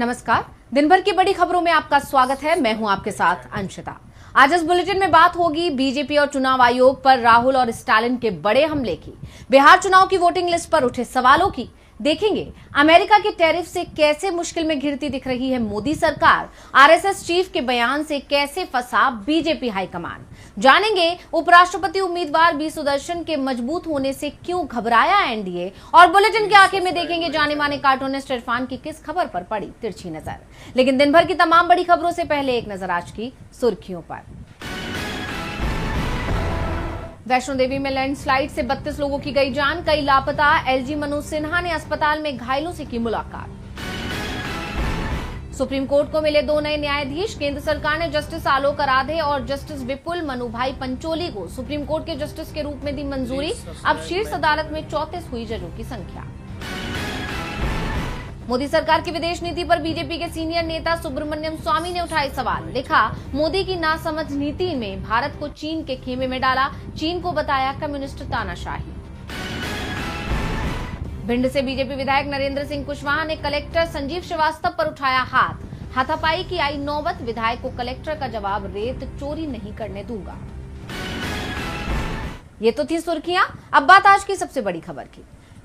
नमस्कार। दिन भर की बड़ी खबरों में आपका स्वागत है। मैं हूं आपके साथ अंशिता। आज इस बुलेटिन में बात होगी बीजेपी और चुनाव आयोग पर राहुल और स्टालिन के बड़े हमले की, बिहार चुनाव की वोटिंग लिस्ट पर उठे सवालों की, देखेंगे अमेरिका के टैरिफ से कैसे मुश्किल में घिरती दिख रही है मोदी सरकार, आरएसएस चीफ के बयान से कैसे फंसा बीजेपी हाईकमान, जानेंगे उपराष्ट्रपति उम्मीदवार बी सुदर्शन के मजबूत होने से क्यों घबराया एनडीए, और बुलेटिन के आखिर में देखेंगे जाने माने कार्टूनिस्ट इरफान की किस खबर पर पड़ी तिरछी नजर। लेकिन दिन भर की तमाम बड़ी खबरों से पहले एक नजर आज की सुर्खियों पर। वैष्णो देवी में लैंडस्लाइड से 32 लोगों की गई जान, कई लापता। एलजी मनोज सिन्हा ने अस्पताल में घायलों से की मुलाकात। सुप्रीम कोर्ट को मिले 2 नए न्यायाधीश, केंद्र सरकार ने जस्टिस आलोक आराधे और जस्टिस विपुल मनुभाई पंचोली को सुप्रीम कोर्ट के जस्टिस के रूप में दी मंजूरी। अब शीर्ष अदालत में 34 हुई जजों की संख्या। मोदी सरकार की विदेश नीति पर बीजेपी के सीनियर नेता सुब्रमण्यम स्वामी ने उठाए सवाल, लिखा मोदी की नासमझ नीति में भारत को चीन के खेमे में डाला, चीन को बताया कम्युनिस्ट तानाशाही। भिंड से बीजेपी विधायक नरेंद्र सिंह कुशवाहा ने कलेक्टर संजीव श्रीवास्तव पर उठाया हाथ, हाथापाई की आई नौबत, विधायक को कलेक्टर का जवाब, रेत चोरी नहीं करने दूंगा। ये तो थी सुर्खियां। अब बात आज की सबसे बड़ी खबर की।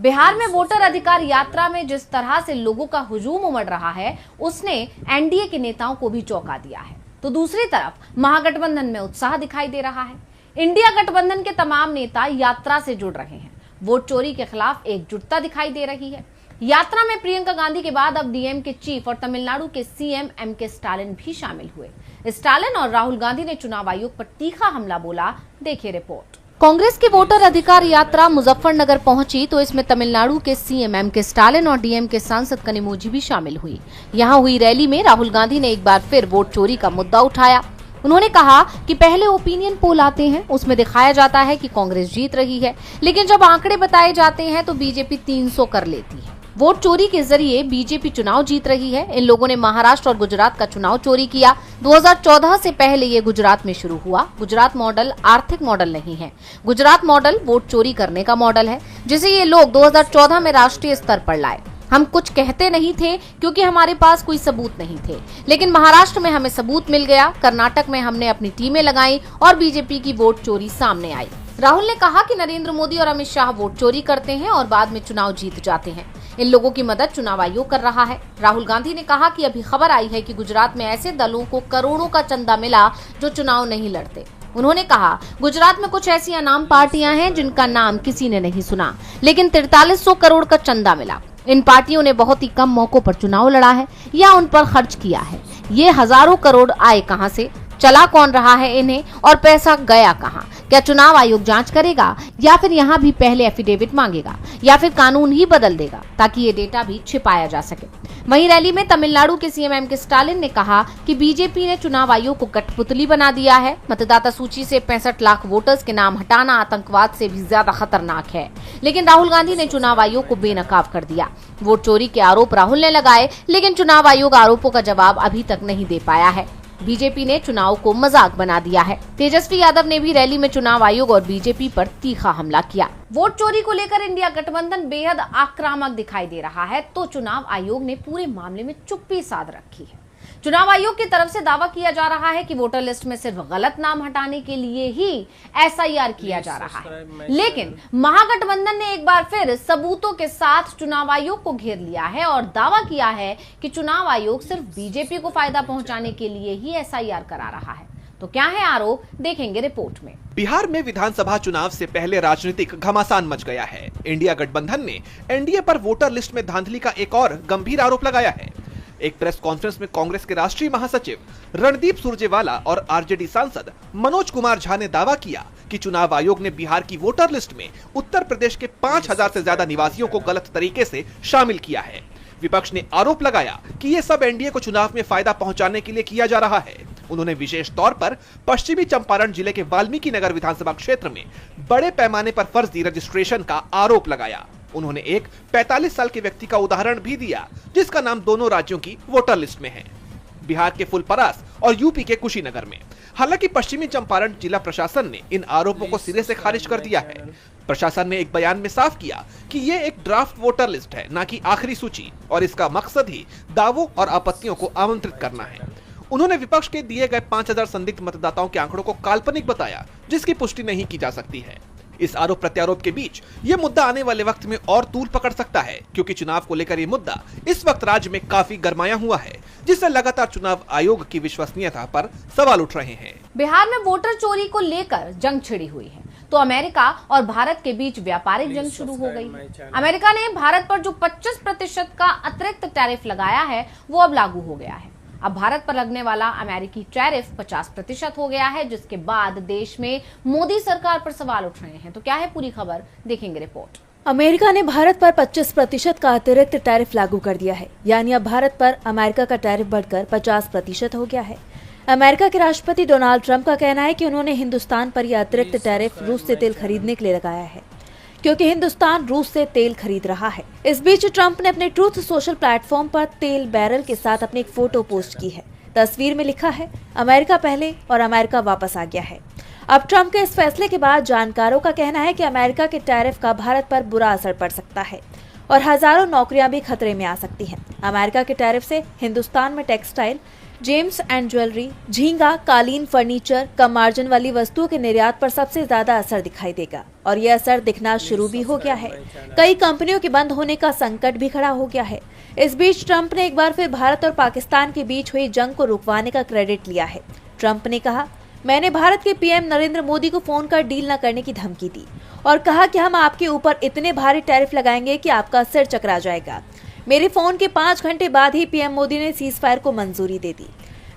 बिहार में वोटर अधिकार यात्रा में जिस तरह से लोगों का हुजूम उमड़ रहा है, उसने एनडीए के नेताओं को भी चौंका दिया है। तो दूसरी तरफ महागठबंधन में उत्साह दिखाई दे रहा है। इंडिया गठबंधन के तमाम नेता यात्रा से जुड़ रहे हैं। वोट चोरी के खिलाफ एकजुटता दिखाई दे रही है। यात्रा में प्रियंका गांधी के बाद अब डीएम के चीफ और तमिलनाडु के सीएम एमके स्टालिन भी शामिल हुए। स्टालिन और राहुल गांधी ने चुनाव आयोग पर तीखा हमला बोला। देखिए रिपोर्ट। कांग्रेस की वोटर अधिकार यात्रा मुजफ्फरनगर पहुंची तो इसमें तमिलनाडु के सीएम एमके स्टालिन और डीएम के सांसद कनिमोझी भी शामिल हुई। यहां हुई रैली में राहुल गांधी ने एक बार फिर वोट चोरी का मुद्दा उठाया। उन्होंने कहा कि पहले ओपिनियन पोल आते हैं, उसमें दिखाया जाता है कि कांग्रेस जीत रही है, लेकिन जब आंकड़े बताए जाते हैं तो बीजेपी 300 कर लेती है। वोट चोरी के जरिए बीजेपी चुनाव जीत रही है। इन लोगों ने महाराष्ट्र और गुजरात का चुनाव चोरी किया। 2014 से पहले ये गुजरात में शुरू हुआ। गुजरात मॉडल आर्थिक मॉडल नहीं है, गुजरात मॉडल वोट चोरी करने का मॉडल है, जिसे ये लोग 2014 में राष्ट्रीय स्तर पर लाए। हम कुछ कहते नहीं थे क्योंकि हमारे पास कोई सबूत नहीं थे, लेकिन महाराष्ट्र में हमें सबूत मिल गया, कर्नाटक में हमने अपनी टीमें लगाई और बीजेपी की वोट चोरी सामने आई। राहुल ने कहा कि नरेंद्र मोदी और अमित शाह वोट चोरी करते हैं और बाद में चुनाव जीत जाते हैं। इन लोगों की मदद चुनाव आयोग कर रहा है। राहुल गांधी ने कहा कि अभी खबर आई है कि गुजरात में ऐसे दलों को करोड़ों का चंदा मिला जो चुनाव नहीं लड़ते। उन्होंने कहा गुजरात में कुछ ऐसी अनाम पार्टियां हैं जिनका नाम किसी ने नहीं सुना, लेकिन 4300 करोड़ का चंदा मिला। इन पार्टियों ने बहुत ही कम मौकों पर चुनाव लड़ा है या उन पर खर्च किया है। ये हजारों करोड़ आए कहां से, चला कौन रहा है इन्हें, और पैसा गया कहां? क्या चुनाव आयोग जांच करेगा या फिर यहाँ भी पहले एफिडेविट मांगेगा या फिर कानून ही बदल देगा ताकि ये डेटा भी छिपाया जा सके? वहीं रैली में तमिलनाडु के सीएम एमके स्टालिन ने कहा कि बीजेपी ने चुनाव आयोग को कठपुतली बना दिया है। मतदाता सूची से 65 लाख वोटर्स के नाम हटाना आतंकवाद से भी ज्यादा खतरनाक है। लेकिन राहुल गांधी ने चुनाव आयोग को बेनकाब कर दिया। वोट चोरी के आरोप राहुल ने लगाए, लेकिन चुनाव आयोग आरोपों का जवाब अभी तक नहीं दे पाया है। बीजेपी ने चुनाव को मजाक बना दिया है। तेजस्वी यादव ने भी रैली में चुनाव आयोग और बीजेपी पर तीखा हमला किया। वोट चोरी को लेकर इंडिया गठबंधन बेहद आक्रामक दिखाई दे रहा है, तो चुनाव आयोग ने पूरे मामले में चुप्पी साध रखी है। चुनाव आयोग की तरफ से दावा किया जा रहा है कि वोटर लिस्ट में सिर्फ गलत नाम हटाने के लिए ही एसआईआर किया जा रहा है, लेकिन महागठबंधन ने एक बार फिर सबूतों के साथ चुनाव आयोग को घेर लिया है और दावा किया है कि चुनाव आयोग सिर्फ बीजेपी को फायदा पहुंचाने के लिए ही एसआईआर करा रहा है। तो क्या है आरोप, देखेंगे रिपोर्ट में। बिहार में विधानसभा चुनाव से पहले राजनीतिक घमासान मच गया है। इंडिया गठबंधन ने एनडीए पर वोटर लिस्ट में धांधली का एक और गंभीर आरोप लगाया है। एक प्रेस कॉन्फ्रेंस में कांग्रेस के राष्ट्रीय महासचिव रणदीप सुरजेवाला और आरजेडी सांसद मनोज कुमार झा ने दावा किया कि चुनाव आयोग ने बिहार की वोटर लिस्ट में उत्तर प्रदेश के 5000 से ज्यादा निवासियों को गलत तरीके से शामिल किया है। विपक्ष ने आरोप लगाया कि ये सब एनडीए को चुनाव में फायदा पहुंचाने के लिए किया जा रहा है। उन्होंने विशेष तौर पर पश्चिमी चंपारण जिले के वाल्मीकि नगर विधानसभा क्षेत्र में बड़े पैमाने पर फर्जी रजिस्ट्रेशन का आरोप लगाया। उन्होंने एक 45 साल के व्यक्ति का उदाहरण भी दिया जिसका नाम दोनों राज्यों की वोटर लिस्ट में है, बिहार के फुलपरास और यूपी के कुशीनगर में। हालांकि पश्चिमी चंपारण जिला प्रशासन ने इन आरोपों को सिरे से खारिज कर दिया है। प्रशासन ने एक बयान में साफ किया कि ये एक ड्राफ्ट वोटर लिस्ट है, न कि आखिरी सूची, और इसका मकसद ही दावों और आपत्तियों को आमंत्रित करना है। उन्होंने विपक्ष के दिए गए 5000 संदिग्ध मतदाताओं के आंकड़ों को काल्पनिक बताया, जिसकी पुष्टि नहीं की जा सकती है। इस आरोप प्रत्यारोप के बीच ये मुद्दा आने वाले वक्त में और तूल पकड़ सकता है, क्योंकि चुनाव को लेकर ये मुद्दा इस वक्त राज्य में काफी गरमाया हुआ है, जिससे लगातार चुनाव आयोग की विश्वसनीयता पर सवाल उठ रहे हैं। बिहार में वोटर चोरी को लेकर जंग छिड़ी हुई है, तो अमेरिका और भारत के बीच व्यापारिक जंग शुरू हो गई है। अमेरिका ने भारत पर जो 25% का अतिरिक्त टैरिफ लगाया है, वो अब लागू हो गया है। अब भारत पर लगने वाला अमेरिकी टैरिफ 50% हो गया है, जिसके बाद देश में मोदी सरकार पर सवाल उठ रहे हैं। तो क्या है पूरी खबर, देखेंगे रिपोर्ट। अमेरिका ने भारत पर 25% का अतिरिक्त टैरिफ लागू कर दिया है, यानी अब भारत पर अमेरिका का टैरिफ बढ़कर 50% हो गया है। अमेरिका के राष्ट्रपति डोनाल्ड ट्रंप का कहना है कि उन्होंने हिंदुस्तान पर यह अतिरिक्त टैरिफ रूस से तेल खरीदने के लिए लगाया है, क्योंकि हिंदुस्तान रूस से तेल खरीद रहा है। इस बीच ट्रंप ने अपने ट्रूथ सोशल प्लेटफॉर्म पर तेल बैरल के साथ अपनी एक फोटो पोस्ट की है। तस्वीर में लिखा है, अमेरिका पहले और अमेरिका वापस आ गया है। अब ट्रंप के इस फैसले के बाद जानकारों का कहना है कि अमेरिका के टैरिफ का भारत पर बुरा असर पड़ सकता है और हजारों नौकरियां भी खतरे में आ सकती हैं। अमेरिका के टैरिफ से हिंदुस्तान में टेक्सटाइल, जेम्स एंड ज्वेलरी, झींगा, कालीन, फर्नीचर, कम मार्जिन वाली वस्तुओं के निर्यात पर सबसे ज्यादा असर दिखाई देगा और यह असर दिखना शुरू भी हो गया है। कई कंपनियों के बंद होने का संकट भी खड़ा हो गया है। इस बीच ट्रंप ने एक बार फिर भारत और पाकिस्तान के बीच हुई जंग को रुकवाने का क्रेडिट लिया है। ट्रंप ने कहा, मैंने भारत के पीएम नरेंद्र मोदी को फोन कर डील न करने की धमकी दी और कहा कि हम आपके ऊपर इतने भारी टैरिफ लगाएंगे कि आपका सिर चकरा जाएगा। मेरे फोन के 5 घंटे बाद ही पीएम मोदी ने सीज फायर को मंजूरी दे दी।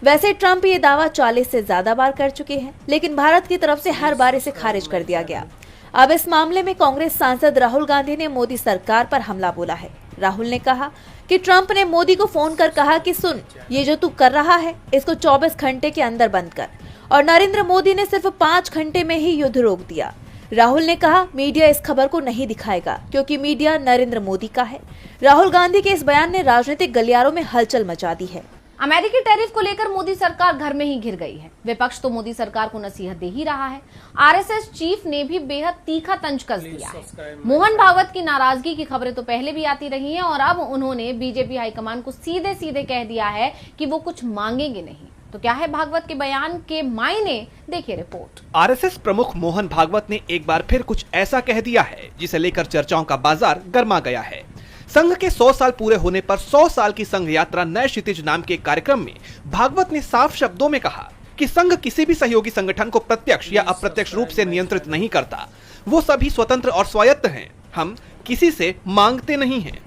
वैसे ट्रंप ये दावा 40 से ज्यादा बार कर चुके हैं, लेकिन भारत की तरफ से हर बार इसे खारिज कर दिया गया। अब इस मामले में कांग्रेस सांसद राहुल गांधी ने मोदी सरकार पर हमला बोला है। राहुल ने कहा कि ट्रंप ने मोदी को फोन कर कहा कि सुन, ये जो तू कर रहा है इसको 24 घंटे के अंदर बंद कर, और नरेंद्र मोदी ने सिर्फ 5 घंटे में ही युद्ध रोक दिया। राहुल ने कहा, मीडिया इस खबर को नहीं दिखाएगा क्योंकि मीडिया नरेंद्र मोदी का है। राहुल गांधी के इस बयान ने राजनीतिक गलियारों में हलचल मचा दी है। अमेरिकी टैरिफ को लेकर मोदी सरकार घर में ही घिर गई है। विपक्ष तो मोदी सरकार को नसीहत दे ही रहा है। आरएसएस चीफ ने भी बेहद तीखा तंज कस दिया है। मोहन भागवत की नाराजगी की खबरें तो पहले भी आती रही हैं और अब उन्होंने बीजेपी हाईकमान को सीधे सीधे कह दिया है कि वो कुछ मांगेंगे नहीं। तो क्या है भागवत के बयान के मायने, देखिए रिपोर्ट। आरएसएस प्रमुख मोहन भागवत ने एक बार फिर कुछ ऐसा कह दिया है जिसे लेकर चर्चाओं का बाजार गर्मा गया है। संघ के 100 साल पूरे होने पर 100 साल की संघ यात्रा नए क्षितिज नाम के कार्यक्रम में भागवत ने साफ शब्दों में कहा कि संघ किसी भी सहयोगी संगठन को प्रत्यक्ष या अप्रत्यक्ष रूप से नियंत्रित नहीं करता। वो सभी स्वतंत्र और स्वायत्त हैं। हम किसी से मांगते नहीं हैं।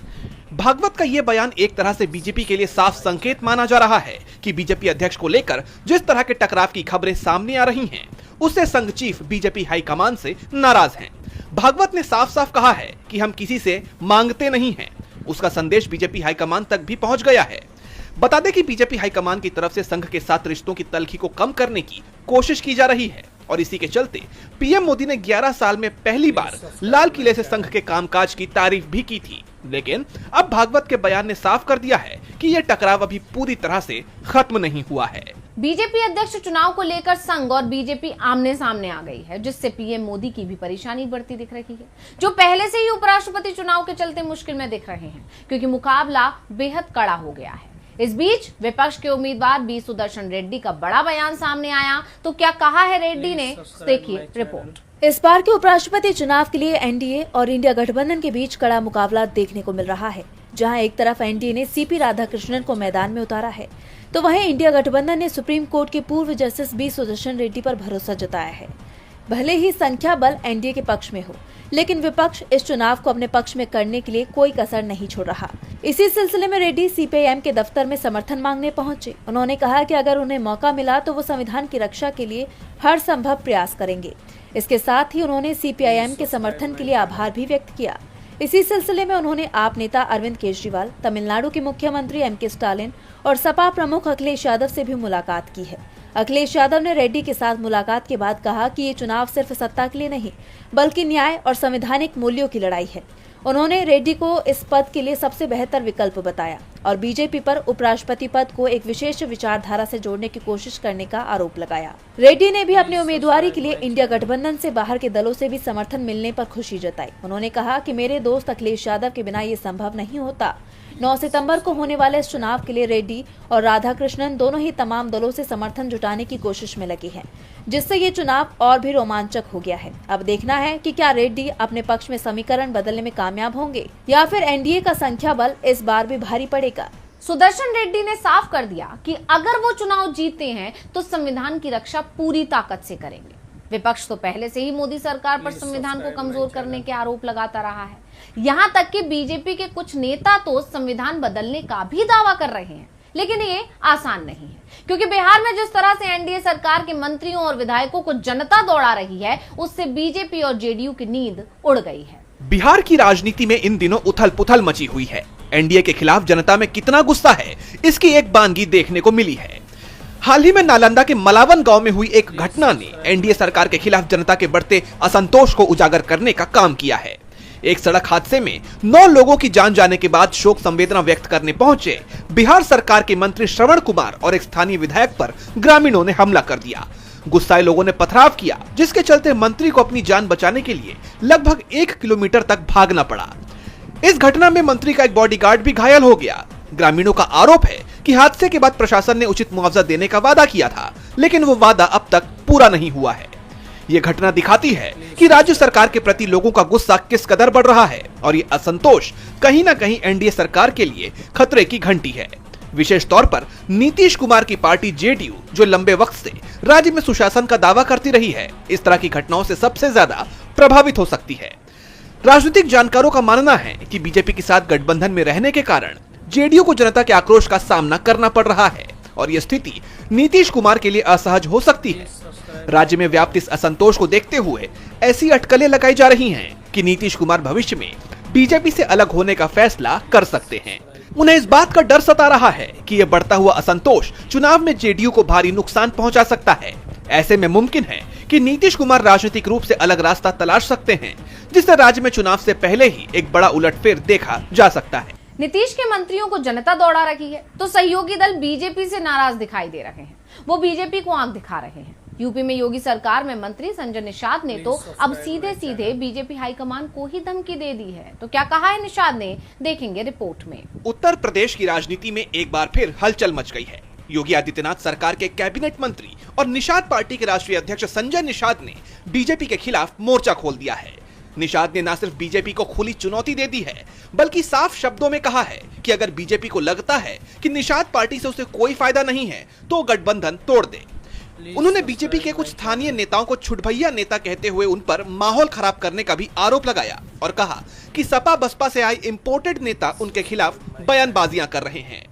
भागवत का ये बयान एक तरह से बीजेपी के लिए साफ संकेत माना जा रहा है कि बीजेपी अध्यक्ष को लेकर जिस तरह के टकराव की खबरें सामने आ रही हैं, उससे संघ चीफ बीजेपी हाईकमान से नाराज हैं। भागवत ने साफ साफ कहा है कि हम किसी से मांगते नहीं हैं। उसका संदेश बीजेपी हाईकमान तक भी पहुंच गया है। बता दें कि बीजेपी हाईकमान की तरफ से संघ के साथ रिश्तों की तलखी को कम करने की कोशिश की जा रही है और इसी के चलते पीएम मोदी ने 11 साल में पहली बार लाल किले से संघ के कामकाज की तारीफ भी की थी। लेकिन अब भागवत के बयान ने साफ कर दिया है कि यह टकराव अभी पूरी तरह से खत्म नहीं हुआ है। बीजेपी अध्यक्ष चुनाव को लेकर संघ और बीजेपी आमने सामने आ गई है, जिससे पीएम मोदी की भी परेशानी बढ़ती दिख रही है, जो पहले से ही उपराष्ट्रपति चुनाव के चलते मुश्किल में दिख रहे हैं, क्योंकि मुकाबला बेहद कड़ा हो गया है। इस बीच विपक्ष के उम्मीदवार बी सुदर्शन रेड्डी का बड़ा बयान सामने आया। तो क्या कहा है रेड्डी ने, देखिए रिपोर्ट। इस बार के उपराष्ट्रपति चुनाव के लिए एनडीए और इंडिया गठबंधन के बीच कड़ा मुकाबला देखने को मिल रहा है, जहां एक तरफ एनडीए ने सीपी राधाकृष्णन को मैदान में उतारा है, तो वहीं इंडिया गठबंधन ने सुप्रीम कोर्ट के पूर्व जस्टिस बी सुदर्शन रेड्डी पर भरोसा जताया है। भले ही संख्या बल एनडीए के पक्ष में हो, लेकिन विपक्ष इस चुनाव को अपने पक्ष में करने के लिए कोई कसर नहीं छोड़ रहा। इसी सिलसिले में रेड्डी सीपीआईएम के दफ्तर में समर्थन मांगने पहुंचे। उन्होंने कहा कि अगर उन्हें मौका मिला तो वो संविधान की रक्षा के लिए हर संभव प्रयास करेंगे। इसके साथ ही उन्होंने सीपीआईएम के समर्थन के लिए आभार भी व्यक्त किया। इसी सिलसिले में उन्होंने आप नेता अरविंद केजरीवाल, तमिलनाडु के मुख्यमंत्री एमके स्टालिन और सपा प्रमुख अखिलेश यादव से भी मुलाकात की है। अखिलेश यादव ने रेड्डी के साथ मुलाकात के बाद कहा कि ये चुनाव सिर्फ सत्ता के लिए नहीं बल्कि न्याय और संवैधानिक मूल्यों की लड़ाई है। उन्होंने रेड्डी को इस पद के लिए सबसे बेहतर विकल्प बताया और बीजेपी पर उपराष्ट्रपति पद को एक विशेष विचारधारा से जोड़ने की कोशिश करने का आरोप लगाया। रेड्डी ने भी अपनी उम्मीदवारी के लिए इंडिया गठबंधन से बाहर के दलों से भी समर्थन मिलने पर खुशी जताई। उन्होंने कहा कि मेरे दोस्त अखिलेश यादव के बिना ये संभव नहीं होता। 9 सितंबर को होने वाले इस चुनाव के लिए रेड्डी और राधाकृष्णन दोनों ही तमाम दलों से समर्थन जुटाने की कोशिश में लगे हैं, जिससे ये चुनाव और भी रोमांचक हो गया है। अब देखना है कि क्या रेड्डी अपने पक्ष में समीकरण बदलने में कामयाब होंगे या फिर एनडीए का संख्या बल इस बार भी भारी पड़ेगा। सुदर्शन रेड्डी ने साफ कर दिया कि अगर वो चुनाव जीतते हैं तो संविधान की रक्षा पूरी ताकत से करेंगे। विपक्ष तो पहले से ही मोदी सरकार पर संविधान को कमजोर करने के आरोप लगाता रहा है। यहां तक कि बीजेपी के कुछ नेता तो संविधान बदलने का भी दावा कर रहे हैं, लेकिन ये आसान नहीं है, क्योंकि बिहार में जिस तरह से एनडीए सरकार के मंत्रियों और विधायकों को जनता दौड़ा रही है, उससे बीजेपी और जेडीयू की नींद उड़ गई है। बिहार की राजनीति में इन दिनों उथल पुथल मची हुई है। एनडीए के खिलाफ जनता में कितना गुस्सा है, इसकी एक बानगी देखने को मिली है। हाल ही में नालंदा के मलावन गांव में हुई एक घटना ने एनडीए सरकार के खिलाफ जनता के बढ़ते असंतोष को उजागर करने का काम किया है। एक सड़क हादसे में 9 लोगों की जान जाने के बाद शोक संवेदना व्यक्त करने पहुंचे बिहार सरकार के मंत्री श्रवण कुमार और एक स्थानीय विधायक पर ग्रामीणों ने हमला कर दिया। गुस्साए लोगों ने पथराव किया, जिसके चलते मंत्री को अपनी जान बचाने के लिए लगभग 1 किलोमीटर तक भागना पड़ा। इस घटना में मंत्री का एक बॉडीगार्ड भी घायल हो गया। ग्रामीणों का आरोप है कि हादसे के बाद प्रशासन ने उचित मुआवजा देने का वादा किया था, लेकिन वो वादा अब तक पूरा नहीं हुआ है। ये घटना दिखाती है कि राज्य सरकार के प्रति लोगों का गुस्सा किस कदर बढ़ रहा है और ये असंतोष कहीं ना कहीं एनडीए सरकार के लिए खतरे की घंटी है। विशेष तौर पर नीतीश कुमार की पार्टी जेडीयू, जो लंबे वक्त से राज्य में सुशासन का दावा करती रही है, इस तरह की घटनाओं से सबसे ज्यादा प्रभावित हो सकती है। राजनीतिक जानकारों का मानना है कि बीजेपी के साथ गठबंधन में रहने के कारण जेडीयू को जनता के आक्रोश का सामना करना पड़ रहा है और यह स्थिति नीतीश कुमार के लिए असहज हो सकती है। राज्य में व्याप्त इस असंतोष को देखते हुए ऐसी अटकलें लगाई जा रही हैं कि नीतीश कुमार भविष्य में बीजेपी से अलग होने का फैसला कर सकते हैं। उन्हें इस बात का डर सता रहा है कि यह बढ़ता हुआ असंतोष चुनाव में जेडीयू को भारी नुकसान पहुंचा सकता है। ऐसे में मुमकिन है कि नीतीश कुमार राजनीतिक रूप से अलग रास्ता तलाश सकते हैं, जिससे राज्य में चुनाव से पहले ही एक बड़ा उलटफेर देखा जा सकता है। नीतीश के मंत्रियों को जनता दौड़ा रखी है तो सहयोगी दल बीजेपी से नाराज दिखाई दे रहे हैं। वो बीजेपी को आंख दिखा रहे हैं। यूपी में योगी सरकार में मंत्री संजय निषाद ने तो अब सीधे सीधे बीजेपी हाईकमान को ही धमकी दे दी है। तो क्या कहा है निषाद ने, देखेंगे रिपोर्ट में। उत्तर प्रदेश की राजनीति में एक बार फिर हलचल मच गई है। योगी आदित्यनाथ सरकार के कैबिनेट मंत्री और निषाद पार्टी के राष्ट्रीय अध्यक्ष संजय निषाद ने बीजेपी के खिलाफ मोर्चा खोल दिया है। निषाद ने न सिर्फ बीजेपी को खुली चुनौती दे दी है, बल्कि साफ शब्दों में कहा है कि अगर बीजेपी को लगता है कि निषाद पार्टी से उसे कोई फायदा नहीं है तो गठबंधन तोड़ दे। उन्होंने बीजेपी के कुछ स्थानीय नेताओं को छुटभैया नेता कहते हुए उन पर माहौल खराब करने का भी आरोप लगाया और कहा कि सपा बसपा से आए इंपोर्टेड नेता उनके खिलाफ बयानबाजियां कर रहे हैं।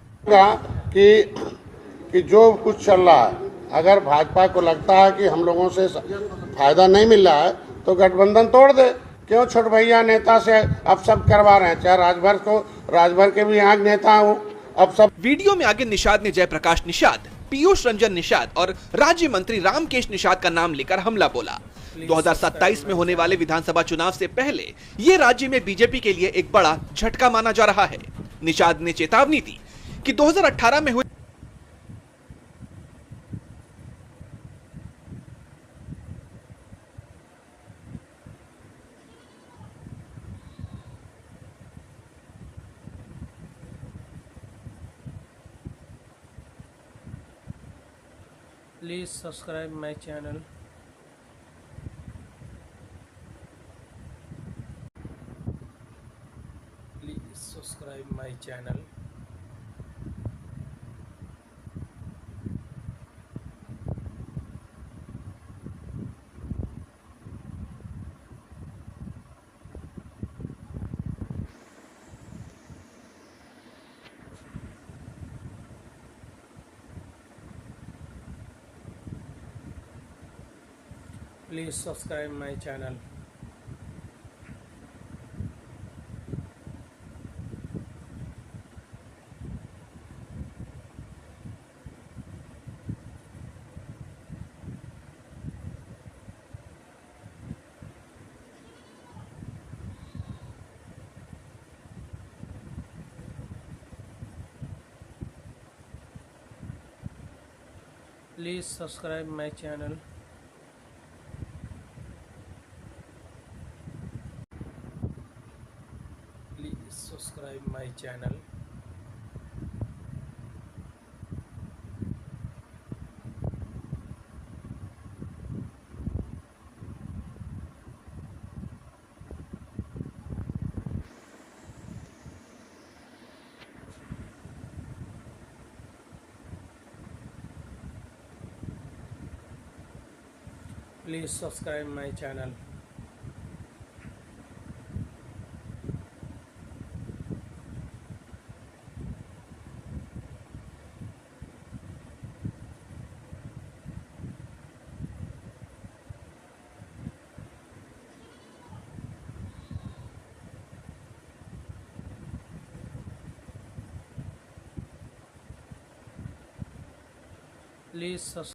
कि जो कुछ चल रहा है, अगर भाजपा को लगता है कि हम लोगों से फायदा नहीं मिल रहा है तो गठबंधन तोड़ दे। क्यों छोट भैया नेता से अब सब करवा रहे हैं? चाहे राजभर के भी यहाँ नेता हूँ, अब सब। वीडियो में आगे निषाद ने जयप्रकाश निषाद, पीयूष रंजन निषाद और राज्य मंत्री रामकेश निषाद का नाम लेकर हमला बोला। 2027 में होने वाले विधानसभा चुनाव से पहले ये राज्य में बीजेपी के लिए एक बड़ा झटका माना जा रहा है। निषाद ने चेतावनी दी कि 2018 में हुए Please subscribe my channel. Please subscribe my channel. Please subscribe my channel. Please subscribe my channel. Please subscribe my channel. Please subscribe my channel. Please subscribe.